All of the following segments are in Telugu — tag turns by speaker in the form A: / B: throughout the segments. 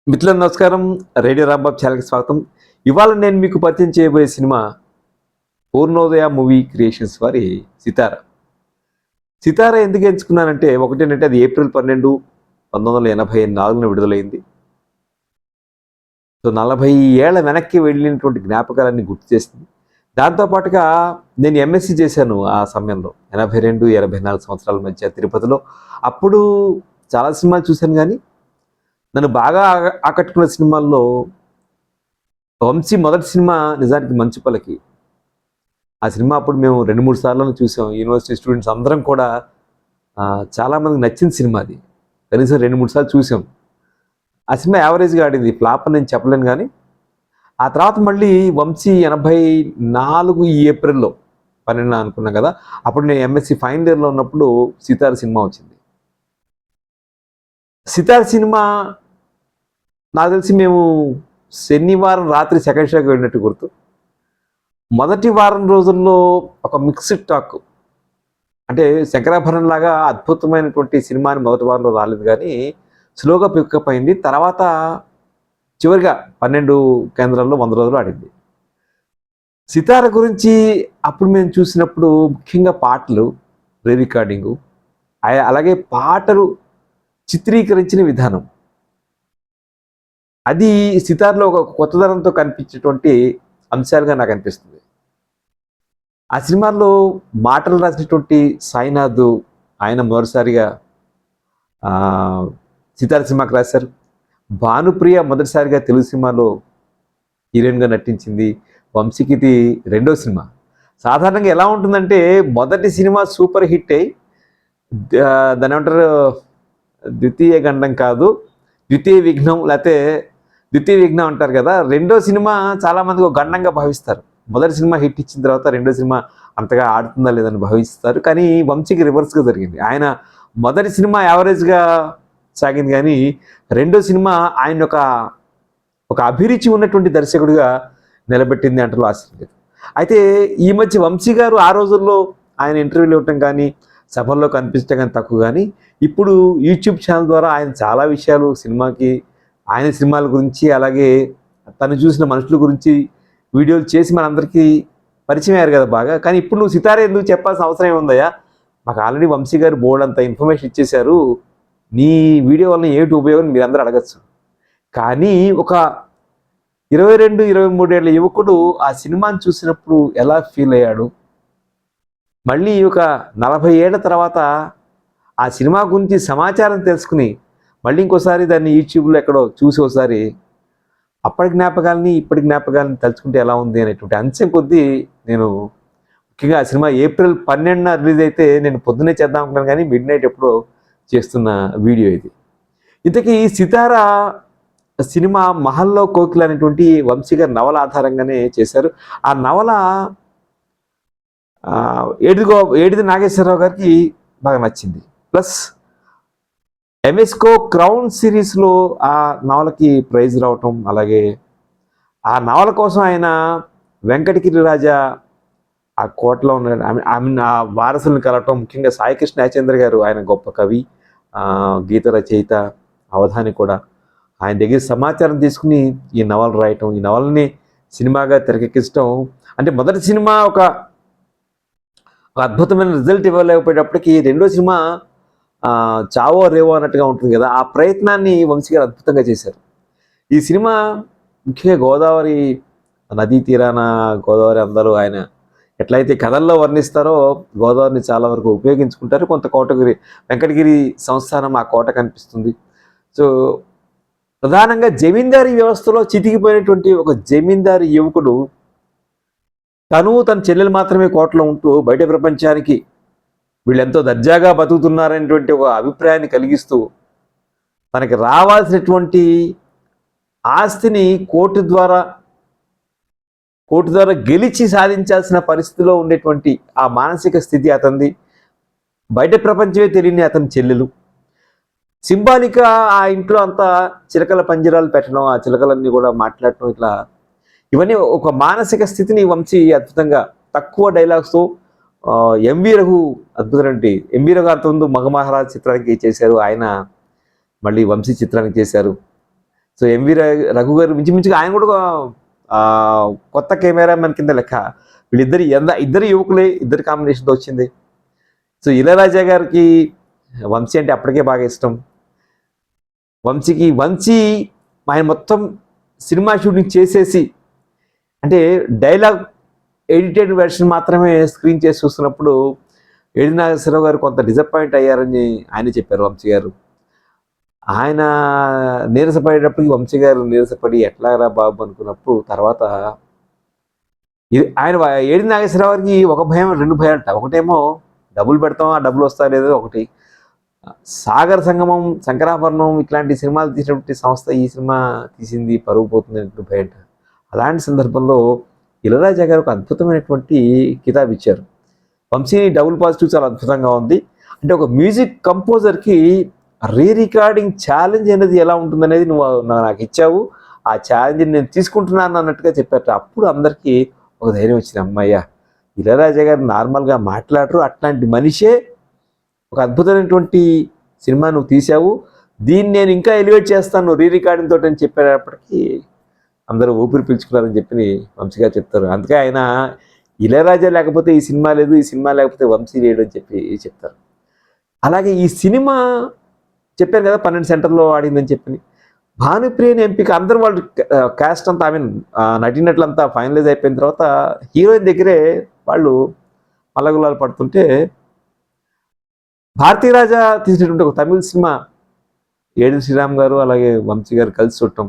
A: మిత్రులకు నమస్కారం. రేడియో రాంబాబు ఛానల్కి స్వాగతం. ఇవాళ నేను మీకు పరిచయం చేయబోయే సినిమా పూర్ణోదయ మూవీ క్రియేషన్స్ వారి సితార. సితార ఎందుకు ఎంచుకున్నానంటే ఒకటేంటంటే అది ఏప్రిల్ 12, 1984 విడుదలైంది. సో 40 ఏళ్ల వెనక్కి వెళ్ళినటువంటి జ్ఞాపకాలన్నీ గుర్తు చేస్తుంది. దాంతోపాటుగా నేను ఎంఎస్సీ చేశాను ఆ సమయంలో 82, 84 సంవత్సరాల మధ్య తిరుపతిలో. అప్పుడు చాలా సినిమాలు చూశాను కానీ నన్ను బాగా ఆకట్టుకున్న సినిమాల్లో వంశీ మొదటి సినిమా నిజానికి మంచు పల్లకి. ఆ సినిమా అప్పుడు మేము 2-3 సార్లు చూసాం. యూనివర్సిటీ స్టూడెంట్స్ అందరం కూడా చాలామందికి నచ్చిన సినిమా అది. కనీసం 2-3 సార్లు చూసాం. ఆ సినిమా యావరేజ్గా ఆడింది, ఫ్లాప్ అని నేను చెప్పలేను. కానీ ఆ తర్వాత మళ్ళీ వంశీ 84 ఈ ఏప్రిల్లో 12 అనుకున్నాం కదా, అప్పుడు నేను ఎంఎస్సీ ఫైనల్ ఇయర్లో ఉన్నప్పుడు సితార సినిమా వచ్చింది. సితార సినిమా నాకు తెలిసి మేము శనివారం రాత్రి సెకండ్ షోకి వెళ్ళినట్టు గుర్తు. మొదటి వారం రోజుల్లో ఒక మిక్స్డ్ టాక్, అంటే శంకరాభరణం లాగా అద్భుతమైనటువంటి సినిమాని మొదటి వారంలో రాలేదు కానీ స్లోగా పికప్ అయింది. తర్వాత చివరిగా 12 కేంద్రాల్లో 100 రోజులు ఆడింది. సితార గురించి అప్పుడు మేము చూసినప్పుడు ముఖ్యంగా పాటలు, రీ రికార్డింగు, అలాగే పాటలు చిత్రీకరించిన విధానం, అది సితార్లో ఒక కొత్తదనంతో కనిపించేటువంటి అంశాలుగా నాకు అనిపిస్తుంది. ఆ సినిమాలో మాటలు రాసినటువంటి సాయినాథ్, ఆయన మొదటిసారిగా సితార సినిమాకి రాశారు. భానుప్రియ మొదటిసారిగా తెలుగు సినిమాలో హీరోయిన్గా నటించింది. వంశీకి ఇది రెండో సినిమా. సాధారణంగా ఎలా ఉంటుందంటే మొదటి సినిమా సూపర్ హిట్ అయి దాని ఏమంటారు, ద్వితీయ గండం కాదు, ద్వితీయ విఘ్నం, లేకపోతే ద్వితీయ విఘ్నం అంటారు కదా. రెండో సినిమా చాలామందికి ఒక గండంగా భావిస్తారు. మొదటి సినిమా హిట్ ఇచ్చిన తర్వాత రెండో సినిమా అంతగా ఆడుతుందా లేదని భావిస్తారు. కానీ వంశీకి రివర్స్గా జరిగింది. ఆయన మొదటి సినిమా యావరేజ్గా సాగింది కానీ రెండో సినిమా ఆయన ఒక అభిరుచి ఉన్నటువంటి దర్శకుడిగా నిలబెట్టింది అంటలో ఆశ్చర్యం లేదు. అయితే ఈ మధ్య వంశీ గారు ఆ రోజుల్లో ఆయన ఇంటర్వ్యూలు ఇవ్వటం కానీ సభల్లో కనిపించడం కానీ తక్కువ, కానీ ఇప్పుడు యూట్యూబ్ ఛానల్ ద్వారా ఆయన చాలా విషయాలు ఆయన సినిమాల గురించి, అలాగే తను చూసిన మనుషుల గురించి వీడియోలు చేసి మనందరికీ పరిచయం అయ్యారు కదా బాగా. కానీ ఇప్పుడు నువ్వు సితార ఎందుకు చెప్పాల్సిన అవసరం ఏముందయ్యా, మాకు ఆల్రెడీ వంశీ గారు బోర్డు అంత ఇన్ఫర్మేషన్ ఇచ్చేశారు, నీ వీడియో వల్ల ఏమిటి ఉపయోగం మీరందరూ అడగచ్చు. కానీ ఒక 22-23 ఏళ్ళ యువకుడు ఆ సినిమాని చూసినప్పుడు ఎలా ఫీల్ అయ్యాడు, మళ్ళీ ఒక 40 ఏళ్ల తర్వాత ఆ సినిమా గురించి సమాచారం తెలుసుకుని మళ్ళీ ఇంకోసారి దాన్ని యూట్యూబ్లో ఎక్కడో చూసి ఒకసారి అప్పటి జ్ఞాపకాలని ఇప్పటి జ్ఞాపకాలని తలుచుకుంటే ఎలా ఉంది అనేటువంటి అంశం కొద్దీ నేను ముఖ్యంగా ఆ సినిమా ఏప్రిల్ 12న రిలీజ్ అయితే నేను పొద్దున్నే చేద్దాం అనుకున్నాను, కానీ మిడ్ నైట్ ఎప్పుడో చేస్తున్న వీడియో ఇది. ఇంతకీ సితార సినిమా మహల్లో కోకిల అనేటువంటి వంశీ గారి నవల ఆధారంగానే చేశారు. ఆ నవల ఏడిది నాగేశ్వరరావు గారికి బాగా నచ్చింది. ప్లస్ ఎంఎస్కో క్రౌన్ సిరీస్లో ఆ నవలకి ప్రైజ్ రావటం, అలాగే ఆ నవల కోసం ఆయన వెంకటగిరి రాజా ఆ కోటలో ఉన్న ఆ వారసులను కలవటం, ముఖ్యంగా సాయికృష్ణ యాచంద్ర గారు ఆయన గొప్ప కవి, గీత రచయిత, అవధాని కూడా, ఆయన దగ్గర సమాచారం తీసుకుని ఈ నవల రాయటం, ఈ నవలని సినిమాగా తెరకెక్కించడం. అంటే మొదటి సినిమా ఒక అద్భుతమైన రిజల్ట్ ఇవ్వలేకపోయేటప్పటికీ రెండో సినిమా చావో రేవో అన్నట్టుగా ఉంటుంది కదా, ఆ ప్రయత్నాన్ని వంశీ గారు అద్భుతంగా చేశారు. ఈ సినిమా ముఖ్యంగా గోదావరి నదీ తీరాన, గోదావరి అందరూ ఆయన ఎట్లయితే కథల్లో వర్ణిస్తారో గోదావరిని చాలా వరకు ఉపయోగించుకుంటారు. కొంత వెంకటగిరి సంస్థానం ఆ కోట కనిపిస్తుంది. సో ప్రధానంగా జమీందారీ వ్యవస్థలో చితికిపోయినటువంటి ఒక జమీందారీ యువకుడు తన చెల్లెలు మాత్రమే కోటలో ఉంటూ బయట ప్రపంచానికి వీళ్ళెంతో దర్జాగా బతుకుతున్నారనేటువంటి ఒక అభిప్రాయాన్ని కలిగిస్తూ తనకి రావాల్సినటువంటి ఆస్తిని కోర్టు ద్వారా గెలిచి సాధించాల్సిన పరిస్థితిలో ఉండేటువంటి ఆ మానసిక స్థితి అతనిది. బయట ప్రపంచమే తెలియని అతని చెల్లెలు. సింబాలిక్గా ఆ ఇంట్లో అంతా చిలకల పంజరాలు పెట్టడం, ఆ చిలకలన్నీ కూడా మాట్లాడటం, ఇవన్నీ ఒక మానసిక స్థితిని వంశీ అద్భుతంగా తక్కువ డైలాగ్స్తో ఎంవి రఘు అద్భుతమండి. ఎంవి రఘు అంతకుముందు మగమహారాజ్ చిత్రానికి చేశారు, ఆయన మళ్ళీ వంశీ చిత్రానికి చేశారు. సో రఘు గారు మించుమించుగా ఆయన కూడా ఆ, కొత్త కెమెరామెన్ కింద లెక్క. వీళ్ళిద్దరు ఇద్దరు యువకులే, ఇద్దరు కాంబినేషన్తో వచ్చింది. సో ఇళయరాజా గారికి వంశీ అంటే అప్పటికే బాగా ఇష్టం. వంశీ ఆయన మొత్తం సినిమా షూటింగ్ చేసేసి, అంటే డైలాగ్ ఎడిటెడ్ వెర్షన్ మాత్రమే స్క్రీన్ చేసి చూస్తున్నప్పుడు ఏడి నాగేశ్వరరావు గారు కొంత డిసప్పాయింట్ అయ్యారని ఆయన చెప్పారు. వంశీ గారు ఆయన నీరసపడేటప్పటికి వంశీ గారు నీరసపడి ఎట్లారా బాబు అనుకున్నప్పుడు తర్వాత ఆయన ఏడి నాగేశ్వరరావు గారికి ఒక భయం, రెండు భయాలంట. ఒకటేమో డబ్బులు పెడతాం, ఆ డబ్బులు వస్తా లేదో ఒకటి. సాగర సంగమం, శంకరాభరణం ఇట్లాంటి సినిమాలు తీసినటువంటి సంస్థ ఈ సినిమా తీసింది, పరుగు పోతుంది అంటే భయం. అలాంటి సందర్భంలో ఇళయరాజా గారు ఒక అద్భుతమైనటువంటి కితాబ్ ఇచ్చారు. వంశీని డబుల్ పాజిటివ్ చాలా అద్భుతంగా ఉంది. అంటే ఒక మ్యూజిక్ కంపోజర్కి రికార్డింగ్ ఛాలెంజ్ అనేది ఎలా ఉంటుందనేది నువ్వు నాకు ఇచ్చావు, ఆ ఛాలెంజ్ని నేను తీసుకుంటున్నాను అన్నట్టుగా చెప్పారు. అప్పుడు అందరికీ ఒక ధైర్యం వచ్చింది, అమ్మయ్య ఇళయరాజా గారు నార్మల్గా మాట్లాడరు, అట్లాంటి మనిషే ఒక అద్భుతమైనటువంటి సినిమా నువ్వు తీసావు, దీన్ని నేను ఇంకా ఎలివేట్ చేస్తాను రికార్డింగ్ తోటి అని చెప్పేటప్పటికీ అందరూ ఊపిరి పీల్చుకున్నారని చెప్పి వంశీ గారు చెప్తారు. అందుకే ఆయన ఇళయరాజా లేకపోతే ఈ సినిమా లేదు, ఈ సినిమా లేకపోతే వంశీ లేడు అని చెప్పి చెప్తారు. అలాగే ఈ సినిమా చెప్పాను కదా 12 సెంటర్లో ఆడిందని చెప్పి, భానుప్రియని ఎంపిక అందరూ వాళ్ళు క్యాస్ట్ అంతా, నటినట్లంతా ఫైనలైజ్ అయిపోయిన తర్వాత హీరోయిన్ దగ్గరే వాళ్ళు మల్లగులాలు పడుతుంటే, భారతీరాజా తీసినటువంటి ఒక తమిళ సినిమా ఏడు శ్రీరామ్ గారు అలాగే వంశీ గారు కలిసి చూడటం,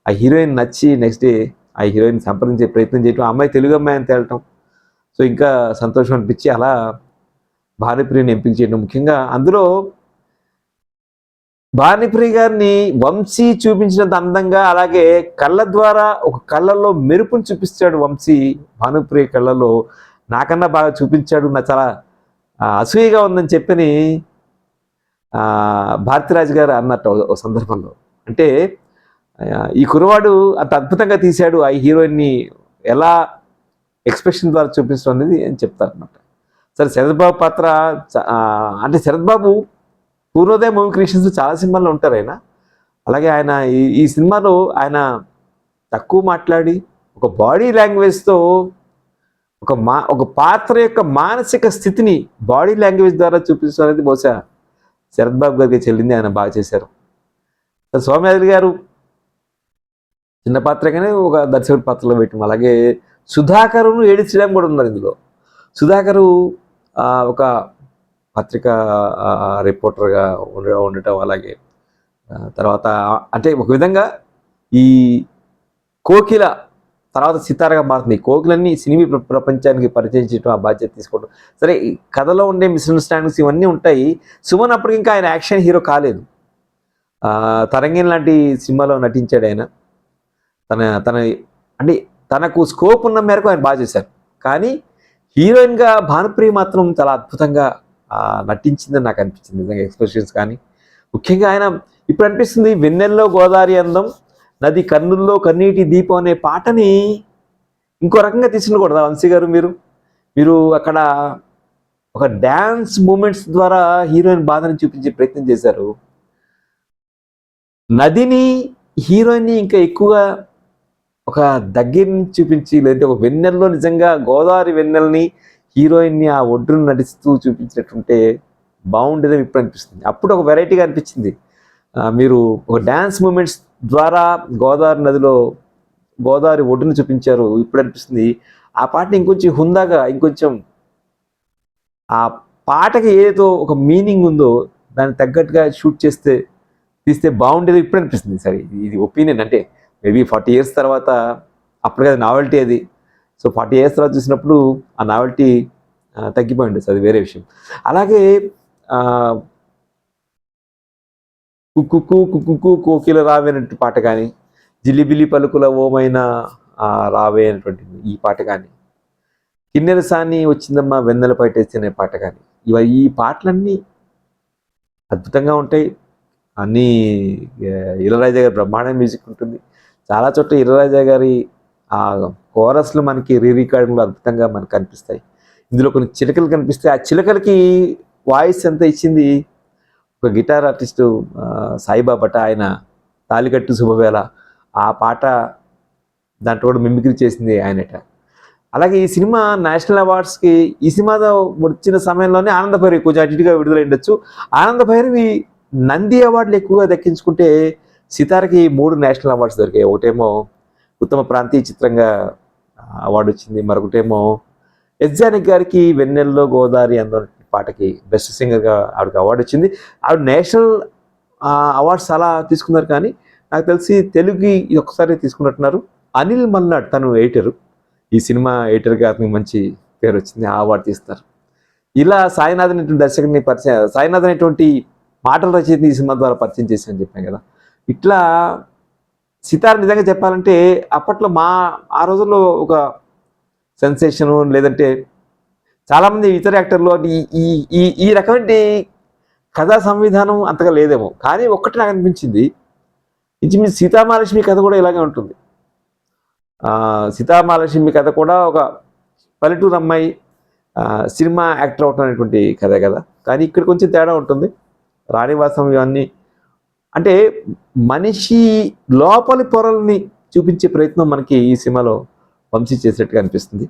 A: ఆ హీరోయిన్ నచ్చి నెక్స్ట్ డే ఆ హీరోయిన్ సంప్రదించే ప్రయత్నం చేయటం, ఆ అమ్మాయి తెలుగు అమ్మాయి అని తేలటం, సో ఇంకా సంతోషం అనిపించి అలా భానుప్రియని ఎంపిక చేయడం. ముఖ్యంగా అందులో భానుప్రియ గారిని వంశీ చూపించినంత అందంగా, అలాగే కళ్ళ ద్వారా ఒక కళ్ళల్లో మెరుపుని చూపిస్తాడు వంశీ. భానుప్రియ కళ్ళలో నాకన్నా బాగా చూపించాడు, నాకు చాలా అసూయగా ఉందని చెప్పని భారతీరాజు గారు అన్నట్టు ఒక సందర్భంలో. అంటే ఈ కురవాడు అంత అద్భుతంగా తీశాడు, ఆ హీరోయిన్ని ఎలా ఎక్స్ప్రెషన్ ద్వారా చూపించడం అనేది అని చెప్తారనమాట. సరే శరత్ బాబు పాత్ర, అంటే శరత్ బాబు పూర్వోదయ మూవీ క్రియేషన్స్ చాలా సినిమాల్లో ఉంటారు ఆయన. అలాగే ఆయన ఈ సినిమాలో ఆయన తక్కువ మాట్లాడి ఒక బాడీ లాంగ్వేజ్తో ఒక పాత్ర యొక్క మానసిక స్థితిని బాడీ లాంగ్వేజ్ ద్వారా చూపించడం అనేది బహుశా శరత్ బాబు గారికి చెల్లింది, ఆయన బాగా చేశారు. సౌమ్యాద్రి గారు చిన్న పాత్రగానే ఒక దర్శకుడి పాత్రలో పెట్టాం. అలాగే సుధాకరును ఏడి శ్రీరామ్ కూడా ఉన్నారు ఇందులో. సుధాకరు ఒక పత్రికా రిపోర్టర్గా ఉండటం, అలాగే తర్వాత అంటే ఒక విధంగా ఈ కోకిల తర్వాత సితారగా మారుతుంది. కోకిలన్నీ సినిమా ప్రపంచానికి పరిచయం చేయడం, ఆ బాధ్యత తీసుకోవడం. సరే ఈ కథలో ఉండే మిస్అండర్స్టాండింగ్స్ ఇవన్నీ ఉంటాయి. సుమన్ అప్పటికి ఇంకా ఆయన యాక్షన్ హీరో కాలేదు. తరంగిణి లాంటి సినిమాలో నటించాడు ఆయన. తన అంటే తనకు స్కోప్ ఉన్న మేరకు ఆయన బాగా చేశారు. కానీ హీరోయిన్గా భానుప్రియ మాత్రం చాలా అద్భుతంగా నటించిందని నాకు అనిపించింది నిజంగా, ఎక్స్ప్రెషన్స్ కానీ. ముఖ్యంగా ఆయన ఇప్పుడు అనిపిస్తుంది వెన్నెల్లో గోదావరి అందం, నది కన్నుల్లో కన్నీటి దీపం అనే పాటని ఇంకో రకంగా తీసుకునకూడదా వంశీ గారు? మీరు అక్కడ ఒక డ్యాన్స్ మూమెంట్స్ ద్వారా హీరోయిన్ బాధని చూపించే ప్రయత్నం చేశారు. నదిని హీరోయిన్ని ఇంకా ఎక్కువగా ఒక దగ్గర నుంచి చూపించి, లేదంటే ఒక వెన్నెల్లో నిజంగా గోదావరి వెన్నెల్ని హీరోయిన్ని ఆ ఒడ్డును నడుస్తూ చూపించినట్టుంటే బాగుండేదని ఇప్పుడు అనిపిస్తుంది. అప్పుడు ఒక వెరైటీగా అనిపించింది. మీరు ఒక డ్యాన్స్ మూమెంట్స్ ద్వారా గోదావరి నదిలో గోదావరి ఒడ్డును చూపించారు. ఇప్పుడు అనిపిస్తుంది ఆ పాటని ఇంకొంచెం హుందాగా, ఇంకొంచెం ఆ పాటకి ఏదో ఒక మీనింగ్ ఉందో దానికి తగ్గట్టుగా షూట్ తీస్తే బాగుండేది ఇప్పుడు అనిపిస్తుంది. సరే ఇది ఒపీనియన్, అంటే మేబీ 40 years తర్వాత అప్పుడు కదా నావెల్టీ అది. సో 40 years తర్వాత చూసినప్పుడు ఆ నావెల్టీ తగ్గిపోయింది, అది వేరే విషయం. అలాగే కుక్కు కుక్కు కోకిల రావే అనేటువంటి పాట కానీ, జిలిబిలి పలుకుల ఓమైన రావే అనేటువంటి ఈ పాట కానీ, కిన్నెల సాని వచ్చిందమ్మా వెన్నెల పైటేసి అనే పాట కానీ, ఈ పాటలన్నీ అద్భుతంగా ఉంటాయి. అన్నీ ఇళయరాజా గారి బ్రహ్మాండ మ్యూజిక్ ఉంటుంది. చాలా చోట్ల ఇళయరాజా గారి ఆ కోరస్లు మనకి రికార్డింగ్లో అద్భుతంగా మనకు కనిపిస్తాయి. ఇందులో కొన్ని చిలకలు కనిపిస్తాయి. ఆ చిలకలకి వాయిస్ ఎంత ఇచ్చింది ఒక గిటార్ ఆర్టిస్టు సాయిబాబట. ఆయన తాలికట్టు శుభవేళ ఆ పాట దాంట్లో కూడా మిమిక్రీ చేసింది ఆయనట. అలాగే ఈ సినిమా నేషనల్ అవార్డ్స్కి ఈ సినిమా వచ్చిన సమయంలోనే ఆనందభైరవి కొంచెం అటు ఇటుగా విడుదలైండొచ్చు. ఆనందభైరవి నంది అవార్డులు ఎక్కువగా దక్కించుకుంటే సితారకి 3 నేషనల్ అవార్డ్స్ దొరికాయి. ఒకటేమో ఉత్తమ ప్రాంతీయ చిత్రంగా అవార్డు వచ్చింది, మరొకటేమో ఎస్ జానకి గారికి వెన్నెల్లో గోదావరి అందం పాటకి బెస్ట్ సింగర్గా ఆవిడకి అవార్డు వచ్చింది. ఆవిడ నేషనల్ అవార్డ్స్ అలా తీసుకున్నారు, కానీ నాకు తెలిసి తెలుగుకి ఇది ఒక్కసారి తీసుకున్నట్టున్నారు. అనిల్ మల్నాడ్ తను ఎడిటరు, ఈ సినిమా ఎడిటర్గా అతనికి మంచి పేరు వచ్చింది, ఆ అవార్డు తీస్తారు. ఇలా సాయినాథ్ అనేటువంటి దర్శకుడిని పరిచయం, సాయినాథ్ అనేటువంటి మాటల రచయితని ఈ సినిమా ద్వారా పరిచయం చేశాను చెప్పాను కదా. ఇట్లా సితార నిజంగా చెప్పాలంటే అప్పట్లో ఆ రోజుల్లో ఒక సెన్సేషను, లేదంటే చాలామంది ఇతర యాక్టర్లు ఈ ఈ ఈ ఈ రకమైన కథా సంవిధానం అంతగా లేదేమో, కానీ ఒక్కటి నాకు అనిపించింది, ఇంచుమించు సీతామహాలక్ష్మి కథ కూడా ఇలాగే ఉంటుంది. సీతామహాలక్ష్మి కథ కూడా ఒక పల్లెటూరు అమ్మాయి సినిమా యాక్టర్ అవటం అనేటువంటి కథే కదా, కానీ ఇక్కడ కొంచెం తేడా ఉంటుంది. రాణివాసం ఇవన్నీ అంటే మనిషి లోపలి పొరల్ని చూపించే ప్రయత్నం మనకి ఈ సినిమాలో వంశీ చేసినట్టుగా అనిపిస్తుంది.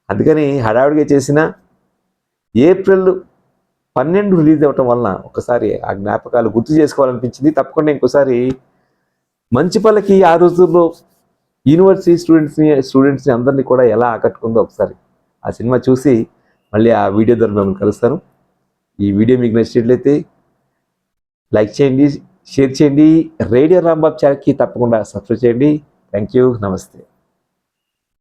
A: అందుకని హడావుడిగా చేసిన ఏప్రిల్ 12 రిలీజ్ అవ్వటం వలన ఒకసారి ఆ జ్ఞాపకాలు గుర్తు చేసుకోవాలనిపించింది. తప్పకుండా ఇంకోసారి మంచిపల్లకి ఆ రోజుల్లో యూనివర్సిటీ స్టూడెంట్స్ని అందరినీ కూడా ఎలా ఆకట్టుకుందో ఒకసారి ఆ సినిమా చూసి మళ్ళీ ఆ వీడియో ద్వారా మిమ్మల్ని కలుస్తాను. ఈ వీడియో మీకు నచ్చినట్లయితే లైక్ చేయండి, షేర్ చేయండి. రేడియో రాంబాబు ఛానల్కి తప్పకుండా సబ్స్క్రైబ్ చేయండి. థ్యాంక్ యూ, నమస్తే.